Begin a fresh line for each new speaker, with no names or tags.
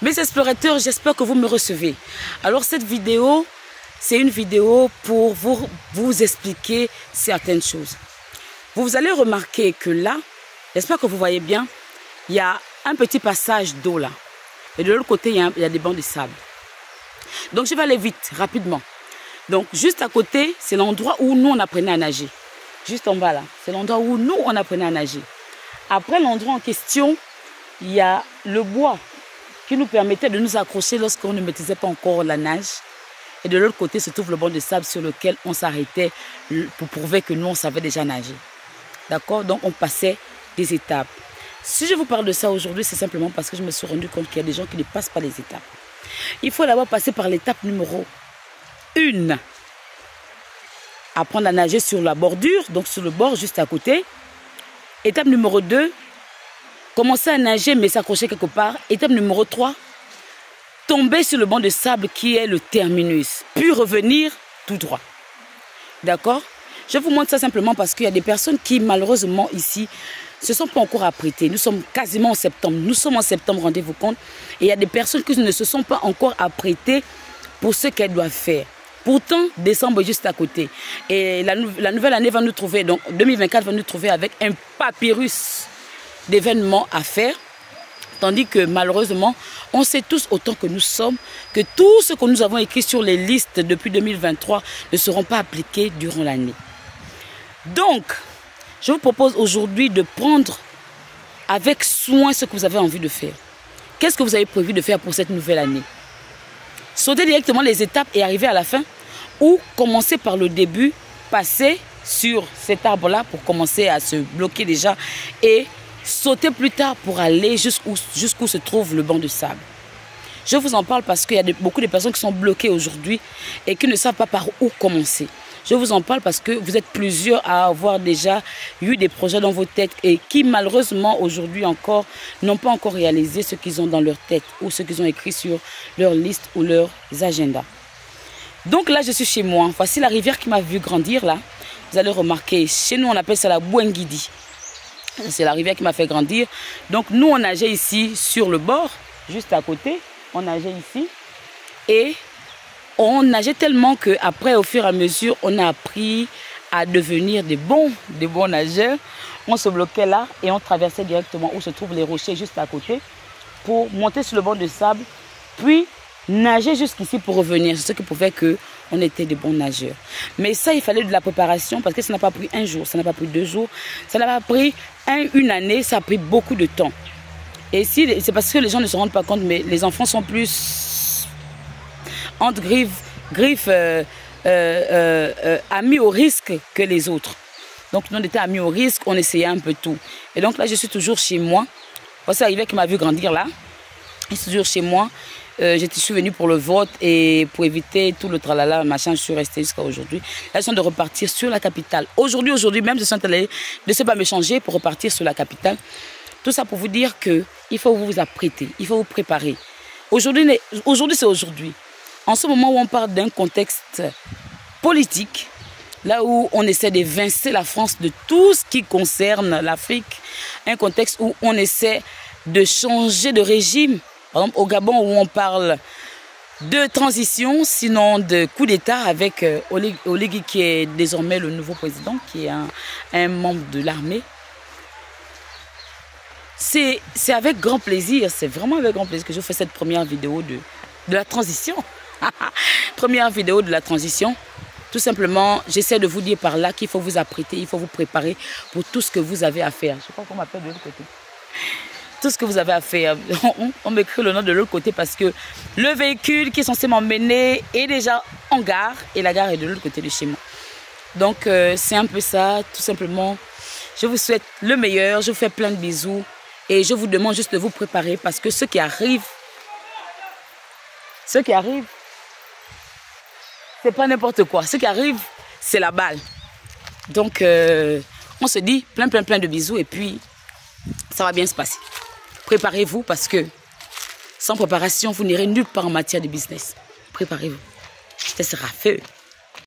Mes explorateurs, j'espère que vous me recevez. Alors cette vidéo, c'est une vidéo pour vous expliquer certaines choses. Vous allez remarquer que là, j'espère que vous voyez bien, il y a un petit passage d'eau là. Et de l'autre côté, il y a des bancs de sable. Donc je vais aller vite, rapidement. Donc juste à côté, c'est l'endroit où nous on apprenait à nager. Juste en bas là, c'est l'endroit où nous on apprenait à nager. Après l'endroit en question, il y a le bois qui nous permettait de nous accrocher lorsqu'on ne maîtrisait pas encore la nage. Et de l'autre côté se trouve le banc de sable sur lequel on s'arrêtait pour prouver que nous on savait déjà nager. D'accord? Donc on passait des étapes. Si je vous parle de ça aujourd'hui, c'est simplement parce que je me suis rendu compte qu'il y a des gens qui ne passent pas les étapes. Il faut d'abord passer par l'étape numéro 1. Apprendre à nager sur la bordure, donc sur le bord juste à côté. Étape numéro 2, commencer à nager mais s'accrocher quelque part. Étape numéro 3, tomber sur le banc de sable qui est le terminus, puis revenir tout droit. D'accord? Je vous montre ça simplement parce qu'il y a des personnes qui malheureusement ici ne se sont pas encore apprêtées. Nous sommes quasiment en septembre. Nous sommes en septembre, rendez-vous compte. Et il y a des personnes qui ne se sont pas encore apprêtées pour ce qu'elles doivent faire. Pourtant, décembre est juste à côté. Et la nouvelle année va nous trouver, donc 2024 va nous trouver avec un papyrus d'événements à faire. Tandis que malheureusement, on sait tous autant que nous sommes que tout ce que nous avons écrit sur les listes depuis 2023 ne seront pas appliqués durant l'année. Donc, je vous propose aujourd'hui de prendre avec soin ce que vous avez envie de faire. Qu'est-ce que vous avez prévu de faire pour cette nouvelle année? Sauter directement les étapes et arriver à la fin, ou commencer par le début, passer sur cet arbre-là pour commencer à se bloquer déjà et sauter plus tard pour aller jusqu'où se trouve le banc de sable. Je vous en parle parce qu'il y a beaucoup de personnes qui sont bloquées aujourd'hui et qui ne savent pas par où commencer. Je vous en parle parce que vous êtes plusieurs à avoir déjà eu des projets dans vos têtes et qui malheureusement aujourd'hui encore n'ont pas encore réalisé ce qu'ils ont dans leur tête ou ce qu'ils ont écrit sur leur liste ou leurs agendas. Donc là, je suis chez moi. Voici la rivière qui m'a vu grandir là. Vous allez remarquer, chez nous on appelle ça la Bouenguidi. C'est la rivière qui m'a fait grandir. Donc nous on nageait ici sur le bord, juste à côté. On nageait ici et on nageait tellement qu'après, au fur et à mesure, on a appris à devenir des bons nageurs. On se bloquait là et on traversait directement où se trouvent les rochers juste à côté pour monter sur le banc de sable, puis nager jusqu'ici pour revenir. C'est ce qui prouvait qu'on était des bons nageurs. Mais ça, il fallait de la préparation parce que ça n'a pas pris un jour, ça n'a pas pris 2 jours, ça n'a pas pris une année, ça a pris beaucoup de temps. Et ici, c'est parce que les gens ne se rendent pas compte, mais les enfants sont plus entre griffes amis au risque que les autres. Donc nous on était amis au risque, on essayait un peu tout. Et donc là je suis toujours chez moi. Voici la rivière qui m'a vu grandir là. Je suis toujours chez moi. Je suis venue pour le vote et pour éviter tout le tralala, machin, je suis restée jusqu'à aujourd'hui. Là, je suis de repartir sur la capitale. Aujourd'hui même, je suis allée de ne pas me changer pour repartir sur la capitale. Tout ça pour vous dire qu'il faut vous apprêter, il faut vous préparer. Aujourd'hui c'est aujourd'hui. En ce moment où on parle d'un contexte politique, là où on essaie d'évincer la France de tout ce qui concerne l'Afrique, un contexte où on essaie de changer de régime. Par exemple, au Gabon, où on parle de transition, sinon de coup d'État avec Oligui qui est désormais le nouveau président, qui est un membre de l'armée. C'est avec grand plaisir, c'est vraiment avec grand plaisir que je fais cette première vidéo de la transition. Première vidéo de la transition. Tout simplement, j'essaie de vous dire par là qu'il faut vous apprêter, il faut vous préparer pour tout ce que vous avez à faire. Je crois qu'on m'appelle de l'autre côté. Tout ce que vous avez à faire. On m'écrit le nom de l'autre côté parce que le véhicule qui est censé m'emmener est déjà en gare et la gare est de l'autre côté de chez moi. Donc c'est un peu ça, tout simplement. Je vous souhaite le meilleur, je vous fais plein de bisous et je vous demande juste de vous préparer parce que ce qui arrive, c'est pas n'importe quoi. Ce qui arrive, c'est la balle. Donc, on se dit plein de bisous et puis ça va bien se passer. Préparez-vous parce que sans préparation, vous n'irez nulle part en matière de business. Préparez-vous. Ça sera feu.